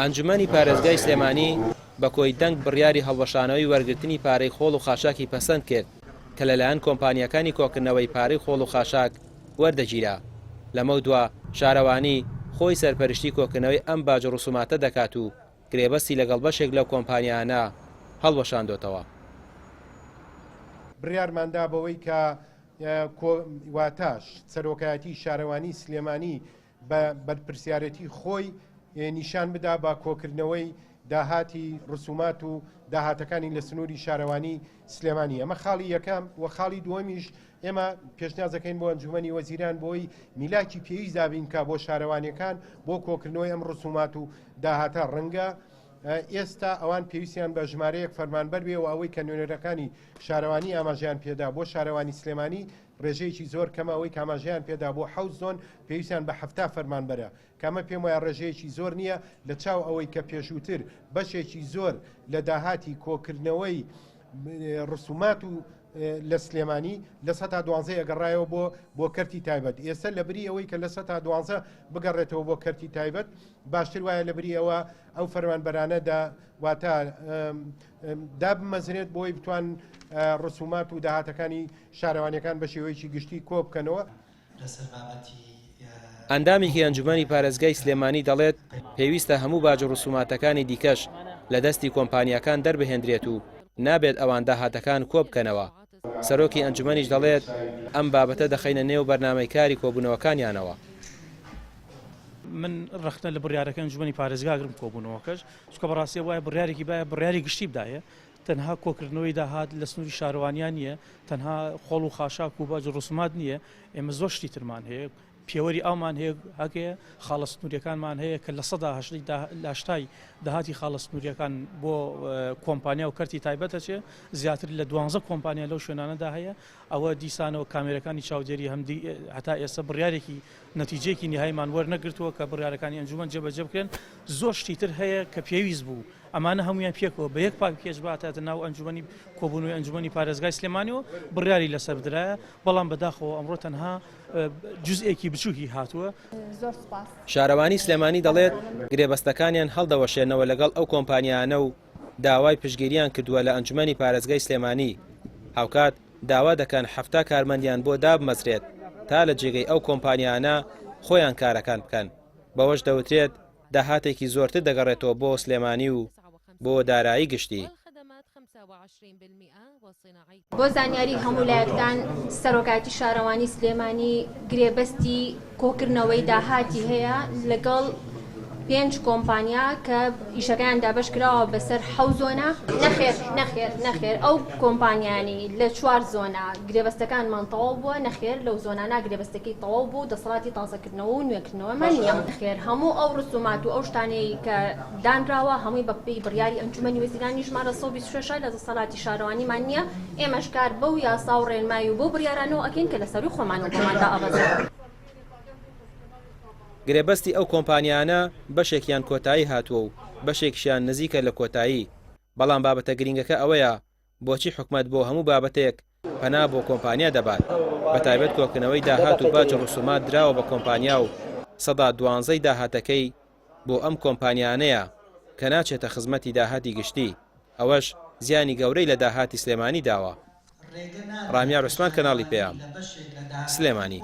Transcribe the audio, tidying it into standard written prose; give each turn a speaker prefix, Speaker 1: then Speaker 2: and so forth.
Speaker 1: ئەنجومەنی پارێزگای سلێمانی بە کۆی دەنگ بڕیاری هەڵوەشانەوەی وەرگرتنی پارەی خۆڵ و خاشاکی پەسەند کرد کە لەلایەن کۆمپانیەکانی کۆکردنەوەی پارەی خۆڵ و خاشاک وەردەگیرا. لەمە دووە شارەوانی خۆی سەرپەرشتی کۆکردنەوەی ئەم باجە ڕوسوماتە دەکات و گرێبەستی لەگەڵ بەشێک لەو کۆمپانیانە هەڵوەشاندۆتەوە.
Speaker 2: بڕیارماندا بەوەی کە واتاش سەرۆکایەتی شارەوانی سلێمانی بە بەرپرسیارەتی خۆی نیشان بدا بە کۆکردنەوەی داهاتی ڕسومات و داهاتەکانی لە سنووری شارەوانی سلێمانی. ئەمە خاڵی یەکەم و خاڵی دووەمیش ئێمە پێشنیازەکەین بۆ ئەنجومەنی وەزیران بۆی میلاکی پێویست دابین کە بۆ شارەوانیەکان بۆ کۆکردنەوەی ئەم ڕسومات و داهاتە ڕەنگە ئێستا ئەوان پێویستیان بە ژمارەیەک فەرمانبەر بێ و ئەوەی کە نوێنەرەکانی شارەوانی ئاماژیان پێدا بۆ شارەوانی سلێمانی ڕێژەیەکی زۆر کەمە ئەوەی کاماژیان پێدا بۆ 7 زۆن پێویستیان بە 7 فەرمانبەرە کامە پێم وایە ڕێژەیەکی زۆر نییە لە چاو ئەوەی کە پێشووتر بەشێکی زۆر لە داهاتی کۆکردنەوەی ڕسومات و لە سلێمانی لە 12 ئەگەڕایەوە بۆ کەرتی تایبەت. ئێستا لە بری ئەوەی کە لە 12 بگەڕێتەوە بۆ کەرتی تایبەت باشتر وایە لە بری ئەوە ئەو فەرمانبەرانەدا واتە دابمەزرێت بۆی بتوان ڕسومات و داهاتەکانی شارەوانیەکان بە شێوەیەکی گشتی کۆ بکەنەوە.
Speaker 1: ئەندامێکی ئەنجومەنی پارێزگای سلێمانی دەڵێت پێویستە هەموو باجە ڕسوماتەکانی دیکەش لە دەستی کۆمپانیەکان دەربهێنرێت و نابێت ئەوان داهاتەکان کۆ بکەنەوە. سەرۆکی ئەنجومەنیش دەڵێت ئەم بابەتە دەخەینە نێو بەرنامەی کاری کۆبوونەوەکانیانەوە.
Speaker 3: من ڕختە لە بڕیارەکە ئەنجومەنی پارێزگاگرم کۆبوونەوەکەش چکە بەڕاستی وایە بڕیارێکی باە بڕیاری گشتی بدایە تەنها کۆکردنەوەی داهات لە سنووری شارەوانیان نییە تەنها خۆڵ و خاشاک و باج ڕسومات نییە ئێمە زۆر شتی ترمان هەیە پێوەری ئەومان هەیە هەکەیە خاڵە سنووریەکانمان هەیە کە لە 180 داهاتی خاڵە سنووریەکان بۆ کۆمپانیا و کەرتی تایبەتە چێ زیاتر لە 12 کۆمپانیا لەو شوێنانەدا هەیە. ئەوە دیسانەوە کامێرەکانی چاودێری هەمدی هەتا ئێستا بڕیارێکی نەتیجەیەکی نهاییمان وەرنەگرتووە کە بڕیارەکانی ئەنجومەن جێبەجێ بکرێن. زۆر شتی تر هەیە کە پێویست بوو ئەمانە هەمویان پێکەوە بە یەک پاک پێش باتە ناو ئەنجومەنی کۆبوونەوەی ئەنجومەنی پارێزگای سلێمانیەوە بڕیاری لەسەر بدرایە بەڵام بەداخەوە ئەمڕۆ تەنها جزئێکی بچووکی هاتووە.
Speaker 1: شارەوانی سلێمانی دەڵێت گرێبەستەکانیان هەڵدەوەشێنەوە لەگەڵ ئەو کۆمپانیانە و داوای پشگیریان کردووە لە ئەنجومەنی پارێزگای سلێمانی. هاوکات داوا دەکەن 7 کارمەندیان بۆ دابمەزرێت تا لە جێگەی ئەو کۆمپانیانە خۆیان کارەکان بکەن. بەوەش دەوترێت داهاتێکی زۆرتر دەگەڕێتەوە بۆ سلێمانی و بۆ دارایی گشتی.
Speaker 4: بۆ زانیاری هەموو لایەکدان سەرۆکایەتی شارەوانی سلێمانی گرێبەستی کۆکردنەوەی داهاتی هەیە لەگەڵ 5 کۆمپانیا کە ئیشەکەیان دابش کراوە بەسەر 7 زۆنە. نەخێر ئەو کۆمپانیانی لە 4 زۆنە گرێبەستەکانمان تەواو بووە نەخێر لەو زۆنانە گرێبەستەکەی تەواو بوو دەسەڵاتی تازەکردنەوە و نوێکردنەوەمان نییە. نەخێر هەموو ئەو ڕسومات و ئەو شتانەی کە دانراوە هەمووی بەپێی بڕیاری ئەنجومەنی وەزیرانی ژمارە 126 لە دەسەڵاتی شارەوانیمان نییە. ئێمەش کار بەو یاسا و ڕێنمایی و بۆ بڕیارانەوە ئەکەین کە لەسەروی خۆمانەوە بۆماندا ئەبەزێت.
Speaker 1: گرێبەستی ئەو کۆمپانیانە بەشێکیان کۆتایی هاتووە و بەشێکیان نزیکە لە کۆتایی. بەڵام بابەتە گرنگەکە ئەوەیە بۆچی حکومەت بۆ هەموو بابەتێک پەنا بۆ کۆمپانیا دەبات. بەتایبەت کۆکردنەوەی داهات و باجە ڕسومات دراوە بە کۆمپانیا و 112 داهاتەکەی بۆ ئەم کۆمپانیانەیە کە ناچێتە خزمەتی داهاتی گشتی. ئەوەش زیانی گەورەی لە داهاتی سلێمانی داوە. ڕامیار عوسمان کەناڵی پێیام سلێمانی.